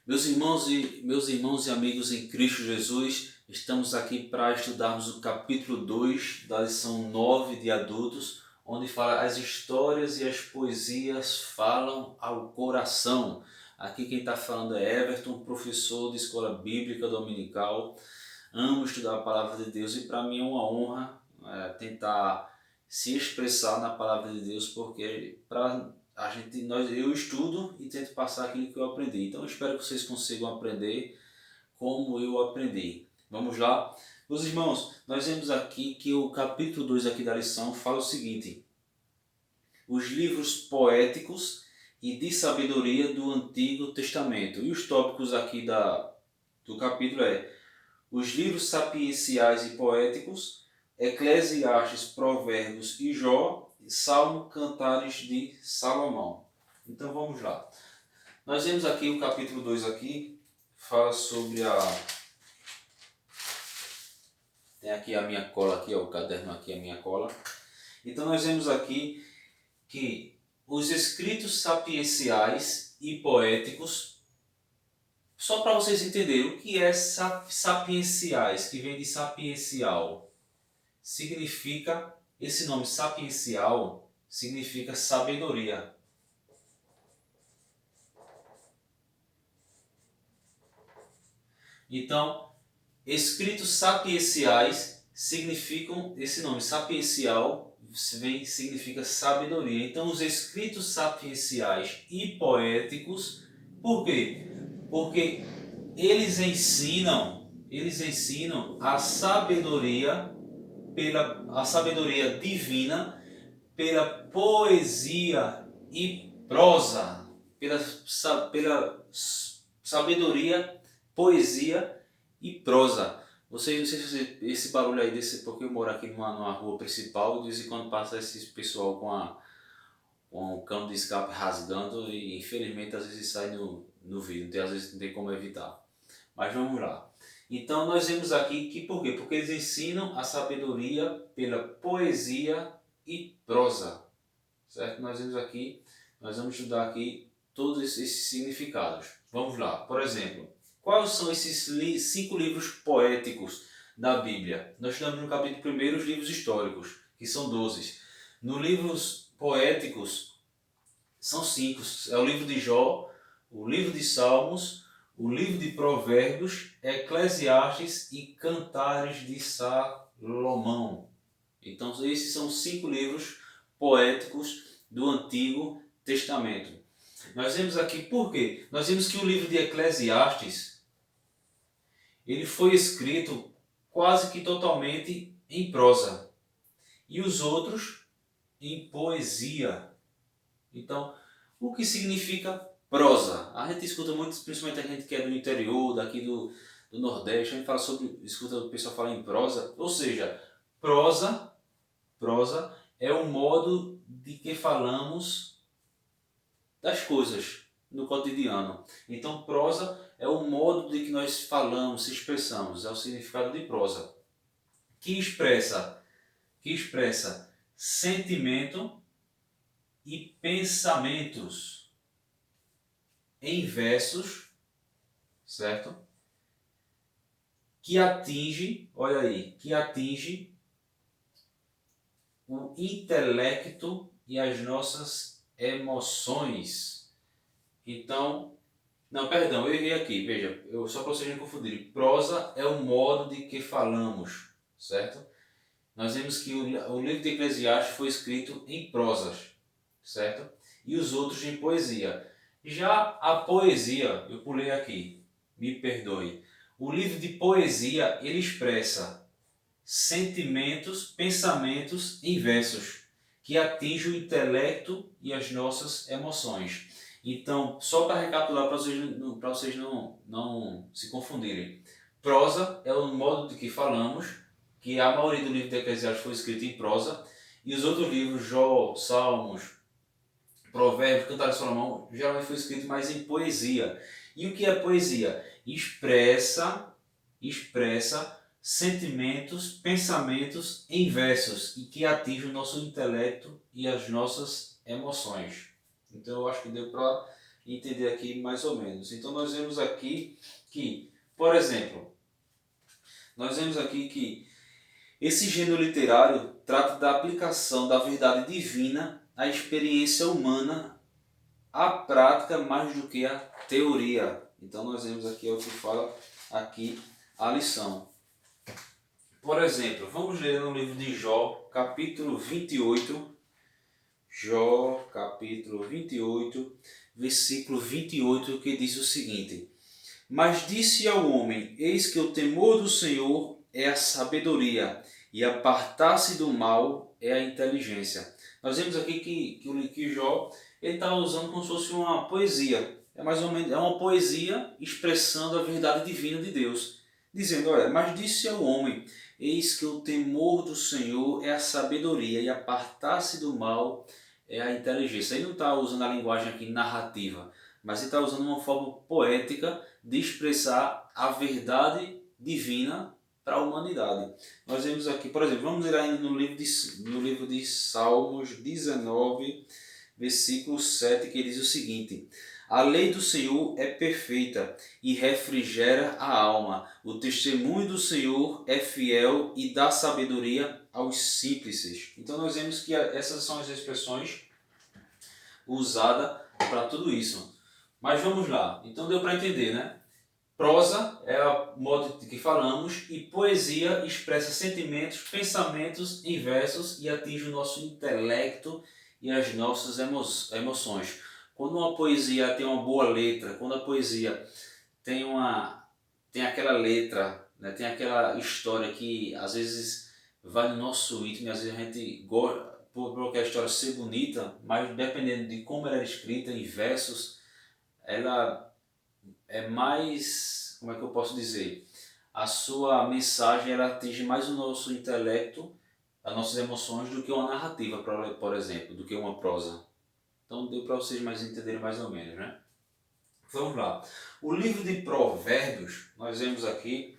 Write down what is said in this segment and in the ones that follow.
Meus irmãos e amigos em Cristo Jesus, estamos aqui para estudarmos o capítulo 2 da lição 9 de adultos, onde fala as histórias e as poesias falam ao coração. Aqui quem está falando é Everton, professor de escola bíblica dominical. Amo estudar a palavra de Deus e para mim é uma honra tentar se expressar na palavra de Deus, porque eu estudo e tento passar aquilo que eu aprendi. Então eu espero que vocês consigam aprender como eu aprendi. Vamos lá? Meus irmãos, nós vemos aqui que o capítulo 2 aqui da lição fala o seguinte: os livros poéticos e de sabedoria do Antigo Testamento. E os tópicos aqui do capítulo os livros sapienciais e poéticos, Eclesiastes, Provérbios e Jó, Salmo, Cantares de Salomão. Então vamos lá. Nós vemos aqui o capítulo 2 aqui, fala sobre Tem aqui a minha cola, aqui, ó, o caderno aqui, a minha cola. Então nós vemos aqui que os escritos sapienciais e poéticos, só para vocês entenderem o que é sapienciais, que vem de sapiencial, significa, esse nome sapiencial significa sabedoria. Então, escritos sapienciais significam, esse nome sapiencial significa sabedoria. Então, os escritos sapienciais e poéticos, por quê? Porque eles ensinam a sabedoria divina pela poesia e prosa, pela sabedoria, poesia e prosa. Vocês, não sei se esse barulho aí desse, porque eu moro aqui numa rua principal, de vez em quando passa esse pessoal com o cano de escape rasgando e infelizmente às vezes sai no vídeo, às vezes não tem como evitar. Mas vamos lá. Então nós vemos aqui que por quê? Porque eles ensinam a sabedoria pela poesia e prosa. Certo? Nós vamos estudar aqui todos esses significados. Vamos lá. Por exemplo, quais são esses 5 livros poéticos da Bíblia? Nós estudamos no capítulo 1 os livros históricos, que são 12. Nos livros poéticos, são 5. É o livro de Jó, o livro de Salmos, o livro de Provérbios, Eclesiastes e Cantares de Salomão. Então esses são 5 livros poéticos do Antigo Testamento. Nós vemos aqui por quê? Nós vemos que o livro de Eclesiastes ele foi escrito quase que totalmente em prosa e os outros em poesia. Então, o que significa prosa? A gente escuta muito, principalmente a gente que é do interior, daqui do Nordeste, a gente fala escuta o pessoal falar em prosa, ou seja, prosa é o modo de que falamos das coisas no cotidiano. Então, prosa é o modo de que nós falamos, se expressamos, é o significado de prosa, que expressa sentimento e pensamentos em versos, certo? Que atinge, olha aí, que atinge o intelecto e as nossas emoções. Então, não, perdão, eu errei aqui, veja, só para vocês não confundirem. Prosa é o modo de que falamos, certo? Nós vemos que o livro de Eclesiastes foi escrito em prosas, certo? E os outros em poesia. Já a poesia, eu pulei aqui, me perdoe. O livro de poesia, ele expressa sentimentos, pensamentos em versos, que atingem o intelecto e as nossas emoções. Então, só para recapitular, para vocês não se confundirem. Prosa é o modo de que falamos, que a maioria do livro de Eclesiastes foi escrito em prosa, e os outros livros, Jó, Salmos, Provérbios, Cantares de Salomão, geralmente foi escrito mais em poesia. E o que é poesia? Expressa sentimentos, pensamentos em versos e que atingem o nosso intelecto e as nossas emoções. Então eu acho que deu para entender aqui mais ou menos. Então nós vemos aqui que, por exemplo, nós vemos aqui que esse gênero literário trata da aplicação da verdade divina à experiência humana, à prática mais do que à teoria. Então nós vemos aqui é o que fala aqui a lição. Por exemplo, vamos ler no livro de Jó, capítulo 28, Jó, capítulo 28, versículo 28, que diz o seguinte: Mas disse ao homem, eis que o temor do Senhor é a sabedoria, e apartar-se do mal é a inteligência. Nós vemos aqui que Jó está usando como se fosse uma poesia. É mais ou menos uma poesia expressando a verdade divina de Deus. Dizendo, olha, mas disse ao homem, eis que o temor do Senhor é a sabedoria, e apartar-se do mal é a inteligência. Ele não está usando a linguagem aqui narrativa, mas ele está usando uma forma poética de expressar a verdade divina para a humanidade. Nós vemos aqui, por exemplo, vamos ler ainda no livro de Salmos 19, versículo 7, que diz o seguinte: A lei do Senhor é perfeita e refrigera a alma. O testemunho do Senhor é fiel e dá sabedoria aos simples. Então nós vemos que essas são as expressões usadas para tudo isso. Mas vamos lá. Então deu para entender, né? Prosa é o modo de que falamos e poesia expressa sentimentos, pensamentos em versos e atinge o nosso intelecto e as nossas emoções. Quando uma poesia tem uma boa letra, quando a poesia tem aquela letra, né, tem aquela história que às vezes vai no nosso íntimo e às vezes a gente gosta, por a história ser bonita, mas dependendo de como ela é escrita em versos, ela é mais, como é que eu posso dizer, a sua mensagem ela atinge mais o nosso intelecto, as nossas emoções, do que uma narrativa, por exemplo, do que uma prosa. Então deu para vocês mais entenderem mais ou menos, né? Vamos lá. O livro de Provérbios, nós vemos aqui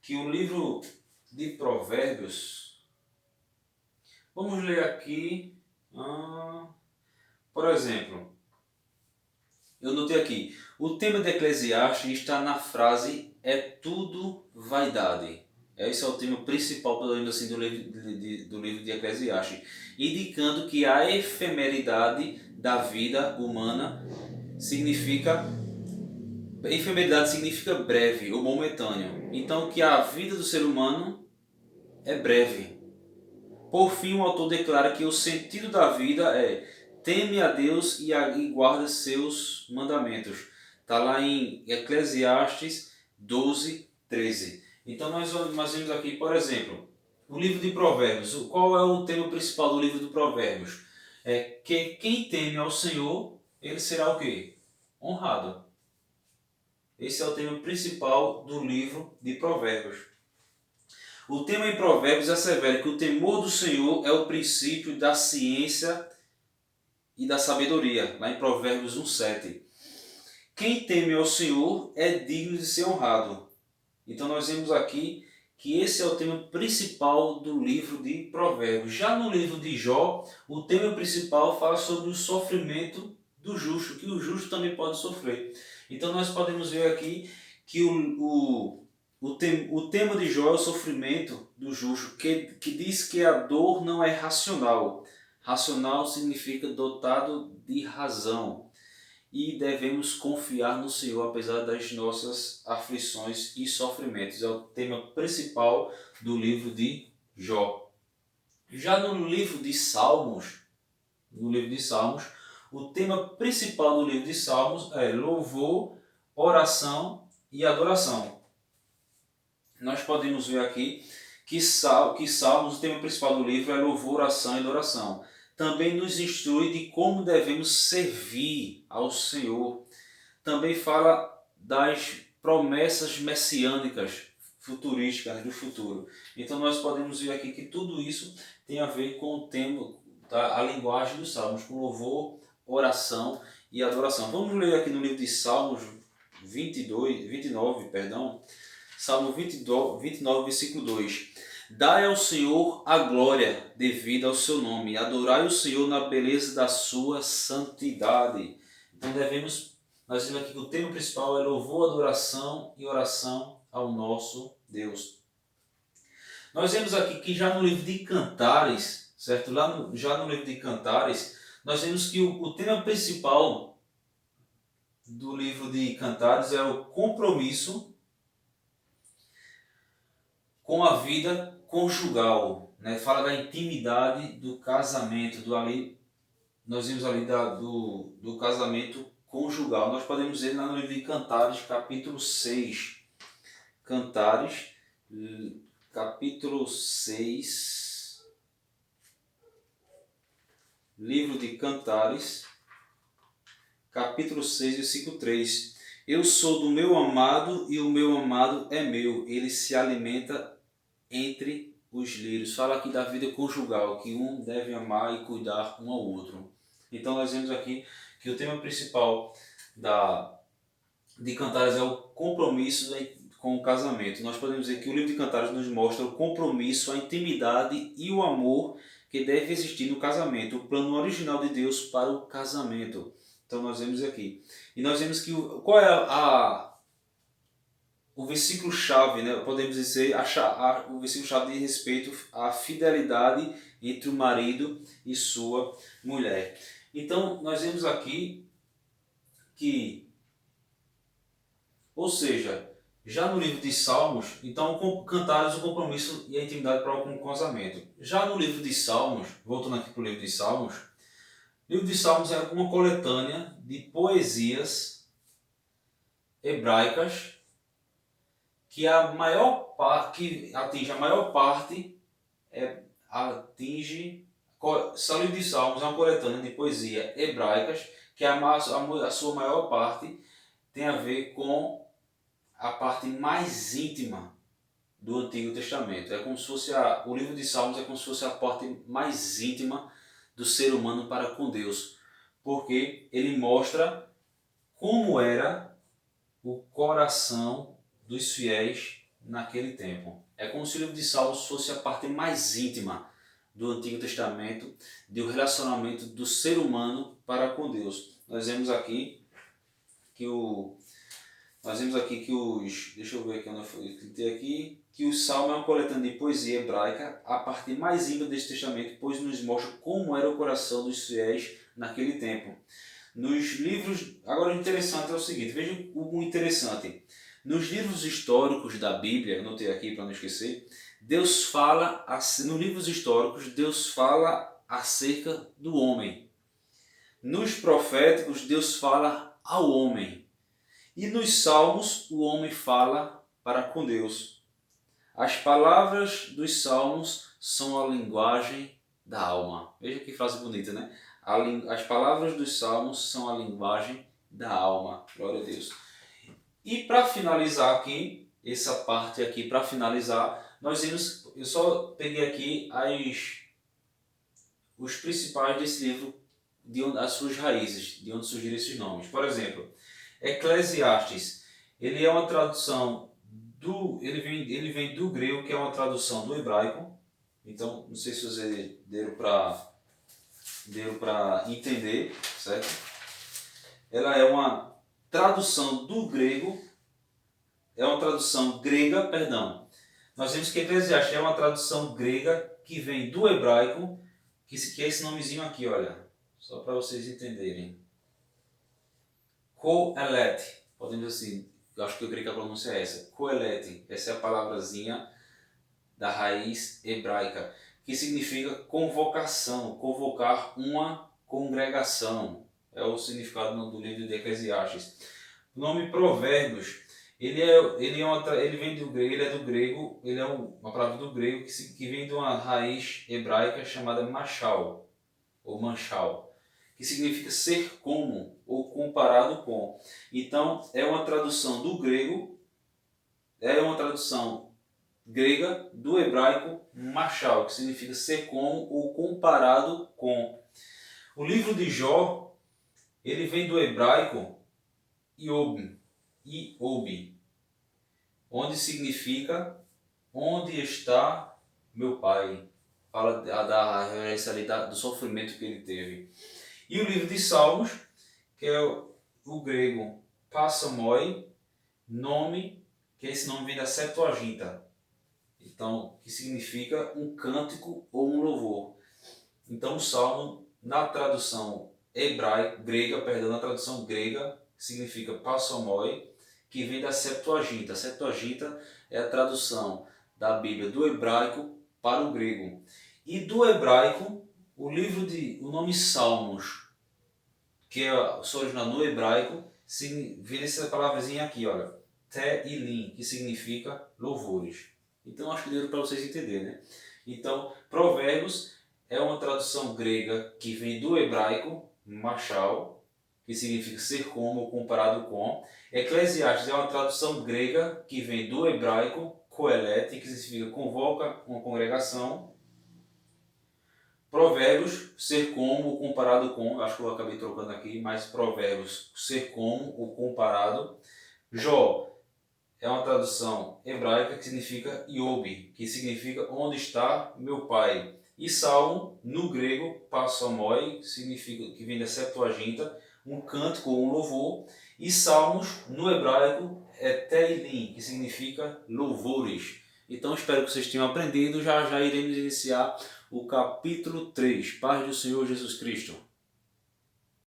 que o livro de Provérbios, vamos ler aqui, por exemplo, eu notei aqui, o tema de Eclesiastes está na frase é tudo vaidade. Esse é o tema principal, pelo menos assim, do livro de Eclesiastes, indicando que a efemeridade da vida humana significa breve ou momentâneo. Então que a vida do ser humano é breve. Por fim, o autor declara que o sentido da vida é teme a Deus e guarda seus mandamentos. Está lá em Eclesiastes 12, 13. Então nós vemos aqui, por exemplo, o livro de Provérbios. Qual é o tema principal do livro de Provérbios? É que quem teme ao Senhor, ele será o quê? Honrado. Esse é o tema principal do livro de Provérbios. O tema em Provérbios assevera que o temor do Senhor é o princípio da ciência e da sabedoria, lá em Provérbios 1,7. Quem teme ao Senhor é digno de ser honrado. Então nós vemos aqui que esse é o tema principal do livro de Provérbios. Já no livro de Jó, o tema principal fala sobre o sofrimento do justo, que o justo também pode sofrer. Então nós podemos ver aqui que o tema de Jó é o sofrimento do justo, que diz que a dor não é racional. Racional significa dotado de razão. E devemos confiar no Senhor apesar das nossas aflições e sofrimentos. É o tema principal do livro de Jó. Já no livro de Salmos, o tema principal do livro de Salmos é louvor, oração e adoração. Nós podemos ver aqui que Salmos, o tema principal do livro é louvor, oração e adoração. Também nos instrui de como devemos servir ao Senhor. Também fala das promessas messiânicas, futurísticas do futuro. Então nós podemos ver aqui que tudo isso tem a ver com o tema, a linguagem dos Salmos, com louvor, oração e adoração. Vamos ler aqui no livro de Salmos 29, Salmo 29, versículo 2. Dai ao Senhor a glória devida ao seu nome. Adorai o Senhor na beleza da sua santidade. Então devemos nós vemos aqui que o tema principal é louvor, adoração e oração ao nosso Deus. Nós vemos aqui que já no livro de Cantares, certo? Já no livro de Cantares, nós vemos que o tema principal do livro de Cantares é o compromisso com a vida conjugal, né? Fala da intimidade do casamento, nós vimos ali do casamento conjugal. Nós podemos ver lá no livro de Cantares, capítulo 6. Cantares, capítulo 6. Livro de Cantares, capítulo 6, versículo 3. Eu sou do meu amado e o meu amado é meu. Ele se alimenta entre os lírios. Fala aqui da vida conjugal, que um deve amar e cuidar um ao outro. Então nós vemos aqui que o tema principal de Cantares é o compromisso com o casamento. Nós podemos dizer que o livro de Cantares nos mostra o compromisso, a intimidade e o amor que deve existir no casamento, o plano original de Deus para o casamento. Então nós vemos aqui. E nós vemos que qual é o versículo-chave, né? Podemos dizer o versículo-chave de respeito à fidelidade entre o marido e sua mulher. Então nós vemos aqui que, ou seja, já no livro de Salmos, então Cantares, o compromisso e a intimidade para com o casamento. Já no livro de Salmos, voltando aqui para o livro de Salmos, o livro de Salmos é uma coletânea de poesias hebraicas que atinge a maior parte, o livro de Salmos é uma coletânea de poesias hebraicas que a sua maior parte tem a ver com a parte mais íntima do Antigo Testamento. É como se fosse o livro de Salmos é como se fosse a parte mais íntima do ser humano para com Deus, porque ele mostra como era o coração dos fiéis naquele tempo. É como se o livro de Salmos fosse a parte mais íntima do Antigo Testamento, do relacionamento do ser humano para com Deus. Nós vemos aqui que deixa eu ver aqui onde eu cliquei aqui, que o Salmo é uma coletânea de poesia hebraica, a parte mais íntima desse testamento, pois nos mostra como era o coração dos fiéis naquele tempo. Nos livros, agora o interessante é o seguinte, veja o interessante. Nos livros históricos da Bíblia, anotei aqui para não esquecer, nos livros históricos, Deus fala acerca do homem. Nos proféticos, Deus fala ao homem. E nos salmos, o homem fala para com Deus. As palavras dos salmos são a linguagem da alma. Veja que frase bonita, né? As palavras dos salmos são a linguagem da alma. Glória a Deus. E para finalizar aqui, essa parte aqui, para finalizar, eu só peguei aqui os principais desse livro, as suas raízes, de onde surgiram esses nomes. Por exemplo, Eclesiastes, ele é uma tradução ele vem do grego, que é uma tradução do hebraico. Então, não sei se vocês deram para entender, certo? Ela é uma tradução do grego, é uma tradução grega, perdão. Nós vemos que Eclesiastes é uma tradução grega que vem do hebraico, que é esse nomezinho aqui, olha, só para vocês entenderem. Coelet, podemos dizer assim, eu acho que eu creio que a pronúncia é essa. Coelet, essa é a palavrazinha da raiz hebraica, que significa convocação, convocar uma congregação. É o significado do livro de Eclesiastes. O nome Provérbios, ele vem do grego, ele é do grego, ele é uma palavra do grego que vem de uma raiz hebraica chamada machal, ou manchal, que significa ser como, ou comparado com. Então, é uma tradução do grego, é uma tradução grega do hebraico machal, que significa ser como ou comparado com. O livro de Jó, ele vem do hebraico Iob, onde significa onde está meu pai. Fala da referência ali do sofrimento que ele teve. E o livro de Salmos, que é o o grego passomoi, nome, que esse nome vem da Septuaginta. Então, que significa um cântico ou um louvor. Então, o salmo, na tradução na tradução grega, significa passomoi, que vem da Septuaginta. A Septuaginta é a tradução da Bíblia do hebraico para o grego. E do hebraico, o nome Salmos, que é o seu original no hebraico, vem essa palavrazinha aqui, olha, Te'ilim, que significa louvores. Então acho que deu para vocês entenderem, né? Então, Provérbios é uma tradução grega que vem do hebraico, machal, que significa ser como ou comparado com. Eclesiastes é uma tradução grega que vem do hebraico, koelete, que significa convoca uma congregação. Provérbios, ser como ou comparado com, acho que eu acabei trocando aqui, mas Provérbios, ser como ou comparado. Jó é uma tradução hebraica que significa Iob, que significa onde está meu pai. E Salmo, no grego, passomoi, significa, que vem da Septuaginta, um cântico ou um louvor. E Salmos, no hebraico, é Te'ilim, que significa louvores. Então espero que vocês tenham aprendido. Já já iremos iniciar o capítulo 3, Paz do Senhor Jesus Cristo.